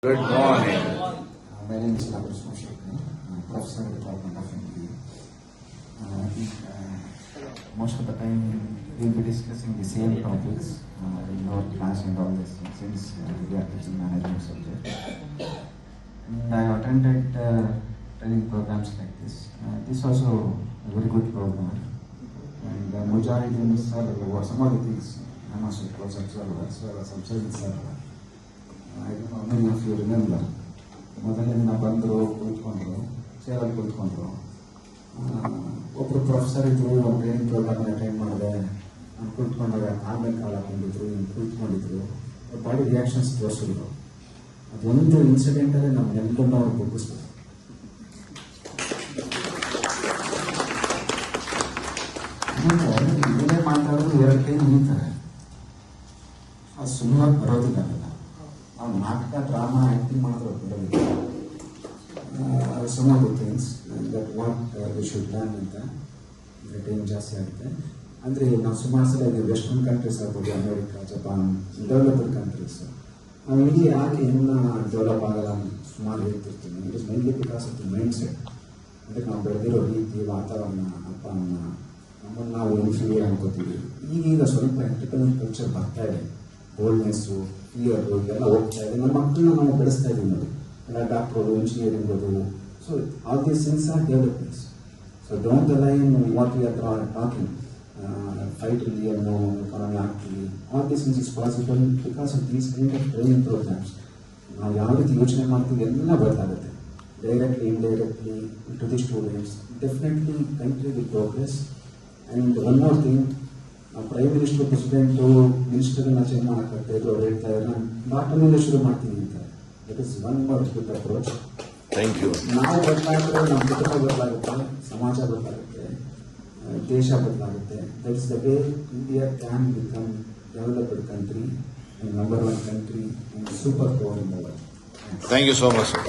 Good morning. My name is Ramakrishna Shekar, Professor at the Department of MBA. I think most of the time we'll be discussing the same topics in our class and all this since we are teaching management subject. And I attended training programs like this. This also a very good program. And the majority were some of the things I must have was observed, so I was observing several. I don't know how many of you remember. ಮೊದಲನೇ ದಿನ ಬಂದರು, ಕೂತ್ಕೊಂಡ್ರು, ಚೇರಲ್ಲಿ ಕೂತ್ಕೊಂಡ್ರು. ಒಬ್ಬರು professor ಇದ್ರು, ಒಂದು training programme attend ಮಾಡಿದೆ. ನಾನು ಕೂತ್ಕೊಂಡಾಗ ಆಮೇಲೆ ಕಾಲು ಹಾಕೊಂಡಿದ್ರು, ಕೂತ್ಕೊಂಡಿದ್ರು. Body reactions ತೋರಿಸಿದ್ರು. ಅದೊಂದು ಇನ್ಸಿಡೆಂಟಲ್ಲಿ ನಮ್ಗೆಲ್ಲರೂ ಅವ್ರು ಬುಕ್ಕಿಸ್ಬೇಕು. ಇದೇ ಮಾತಾಡೋದು ಎರಡು ಕೈ ನಿಂತಾರೆ, ಅದು ಸುಮ್ಮನೆ ಬರೋದಿಲ್ಲ. ನಾವು ನಾಟಕ, ಡ್ರಾಮಾ, ಆ್ಯಕ್ಟಿಂಗ್ ಮಾಡಿದ್ರೆ ಬರೋದಿಲ್ಲ. Some of the things that what we should learn ಅಂತ ಟೈಮ್ ಜಾಸ್ತಿ ಆಗುತ್ತೆ. ಅಂದರೆ ನಾವು ಸುಮಾರು ಸಲ ಇದು ವೆಸ್ಟರ್ನ್ ಕಂಟ್ರೀಸ್ ಆಗ್ಬೋದು, ಅಮೇರಿಕಾ, ಜಪಾನ್, ಡೆವಲಪ್ಡ್ ಕಂಟ್ರೀಸ್, ನಾವು ಇಲ್ಲಿ ಯಾಕೆ ಇನ್ನೂ ಡೆವಲಪ್ ಆಗಲ್ಲ ಸುಮಾರು ಹೇಳ್ತಿರ್ತೀವಿ. It is mainly because of the mindset. ಅಂದರೆ ನಾವು ಬೆಳೆದಿರೋ ರೀತಿ, ವಾತಾವರಣ, ಅಪ್ಪ ಅಮ್ಮ, ನಮ್ಮನ್ನು ನಾವು ಇನ್ಫೀರಿಯರ್ ಅನ್ಕೋತೀವಿ. ಈಗೀಗ ಸ್ವಲ್ಪ ಎಂಟರ್ಟೈನ್ಮೆಂಟ್ ಕಲ್ಚರ್ ಬರ್ತಾ ಇದೆ. ಬೋಲ್ಡ್ನೆಸ್ಸು, ಫಿಯರು ಇದೆಲ್ಲ ಹೋಗ್ತಾ ಇದೆ. ನಮ್ಮ ಮಕ್ಕಳನ್ನ ನಾವು ಬೆಳೆಸ್ತಾ ಇದ್ದೀವಿ ನೋಡಿ, ಎಲ್ಲ ಡಾಕ್ಟ್ರು, ಇಂಜಿನಿಯರಿಂಗ್ ಓದು. So all these things are developments. So don't ally in what we are talking, 5 trillion economy ಆಗ್ತೀವಿ. All these things is possible because of these kind of training programmes. ನಾವು ಯಾವ ರೀತಿ ಯೋಚನೆ ಮಾಡ್ತೀವಿ ಎಲ್ಲ ಗೊತ್ತಾಗುತ್ತೆ, directly indirectly to the students. Definitely country will progress. And one more thing, prime minister, president, ಮಿನಿಸ್ಟರ್ನ change ಮಾಡೋಕ್ಕಾಗ್ತಾ ಇದ್ರು. ಅವ್ರು ಹೇಳ್ತಾ ಇದ್ದಾರೆ ನಾನು ಬಾಟಮಿಂದ ಶುರು ಮಾಡ್ತೀನಿ ಅಂತ. That is one more good approach. Thank you. ನಾವು ಬದಲಾಗಿದ್ರೆ ನಮ್ಮ ಕುಟುಂಬ ಬದಲಾಗುತ್ತೆ, ಸಮಾಜ ಬದಲಾಗುತ್ತೆ, ದೇಶ ಬದಲಾಗುತ್ತೆ. That is the way India can become developed country, number 1 country, superpower in the world. Thank you so much, sir.